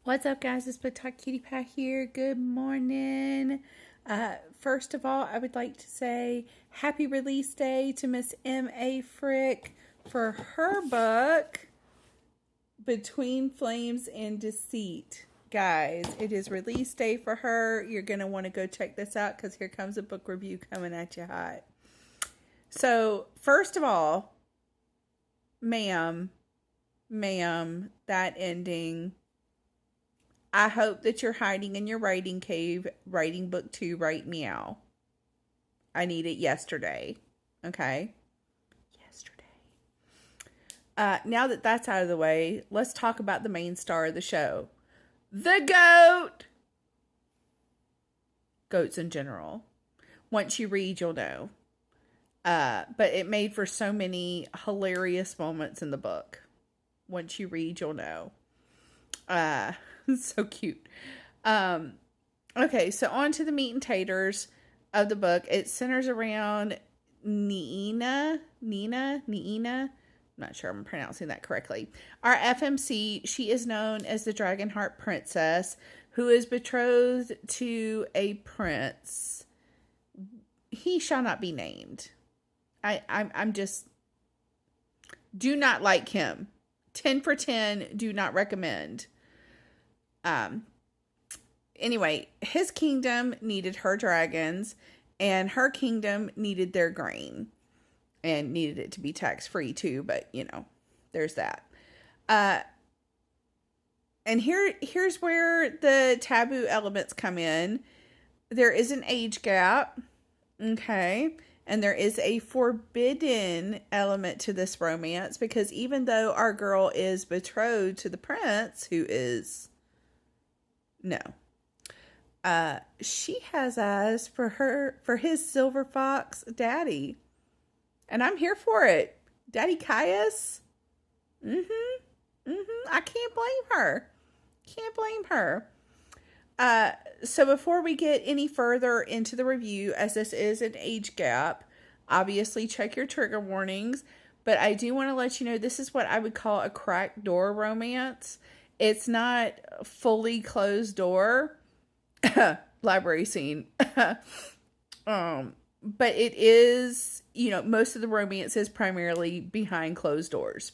What's up, guys? It's booktokqutiepie here. Good morning. First of all, I would like to say happy release day to Miss M.A. Frick for her book, Between Flames and Deceit. Guys, it is release day for her. You're going to want to go check this out because here comes a book review coming at you hot. So, first of all, ma'am, that ending... I hope that you're hiding in your writing cave, writing book 2 right meow. I need it yesterday. Okay? Yesterday. Now that that's out of the way, let's talk about the main star of the show. The goat! Goats in general. Once you read, you'll know. But it made for so many hilarious moments in the book. Once you read, you'll know. So cute. Okay, so on to the meat and taters of the book. It centers around Nina. I'm not sure I'm pronouncing that correctly. Our FMC, she is known as the Dragonheart Princess, who is betrothed to a prince. He shall not be named. I'm just... do not like him. 10 for 10, do not recommend. Anyway, his kingdom needed her dragons, and her kingdom needed their grain, and needed it to be tax-free too, but, you know, there's that. And here's where the taboo elements come in. There is an age gap, okay, and there is a forbidden element to this romance, because even though our girl is betrothed to the prince, who is... no. She has eyes for his silver fox daddy. And I'm here for it. Daddy Caius. I can't blame her. So before we get any further into the review, as this is an age gap, obviously check your trigger warnings. But I do want to let you know this is what I would call a cracked door romance. It's not fully closed door. Library scene. But it is, you know, most of the romance is primarily behind closed doors.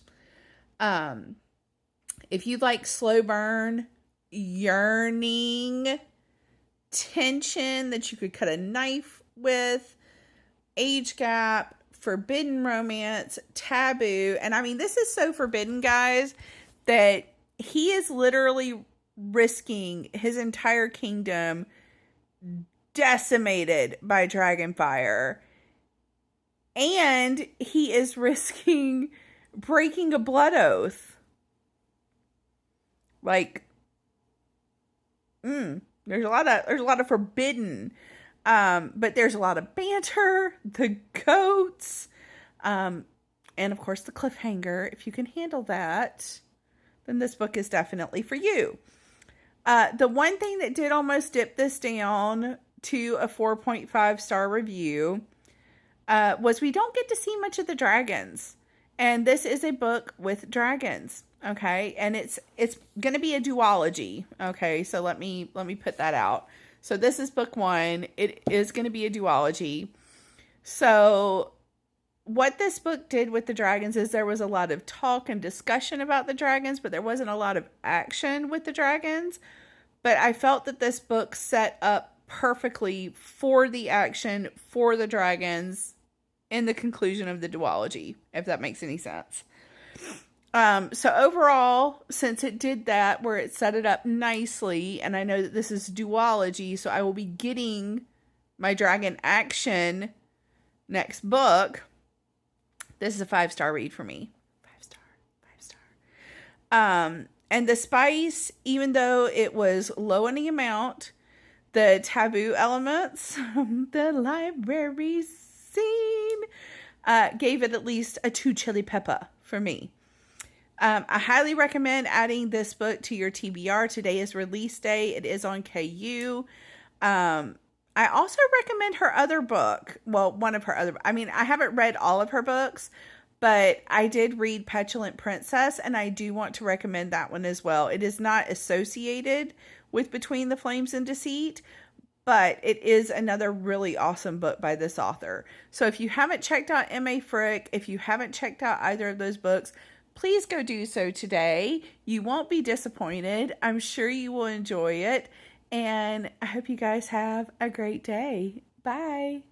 If you like slow burn, yearning, tension that you could cut a knife with, age gap, forbidden romance, taboo, and I mean, this is so forbidden, guys, that he is literally risking his entire kingdom decimated by dragonfire. And he is risking breaking a blood oath. Like, there's a lot of forbidden, but there's a lot of banter, the goats, and of course the cliffhanger. If you can handle that, then this book is definitely for you. The one thing that did almost dip this down to a 4.5 star review was we don't get to see much of the dragons. And this is a book with dragons, okay? And it's going to be a duology, okay? So let me put that out. So this is book 1. It is going to be a duology. So what this book did with the dragons is there was a lot of talk and discussion about the dragons, but there wasn't a lot of action with the dragons. But I felt that this book set up perfectly for the action, for the dragons, in the conclusion of the duology, if that makes any sense. So overall, since it did that, where it set it up nicely, and I know that this is duology, so I will be getting my dragon action next book. This is a 5-star read for me. 5-star. And the spice, even though it was low in the amount, the taboo elements, the library scene, gave it at least a 2 chili pepper for me. I highly recommend adding this book to your TBR. Today is release day. It is on KU. I also recommend her other book. Well, one of her other... I mean, I haven't read all of her books, But I did read Petulant Princess, and I do want to recommend that one as well. It is not associated with Between the Flames and Deceit, but it is another really awesome book by this author. So if you haven't checked out M.A. Frick, if you haven't checked out either of those books, please go do so today. You won't be disappointed. I'm sure you will enjoy it. And I hope you guys have a great day. Bye.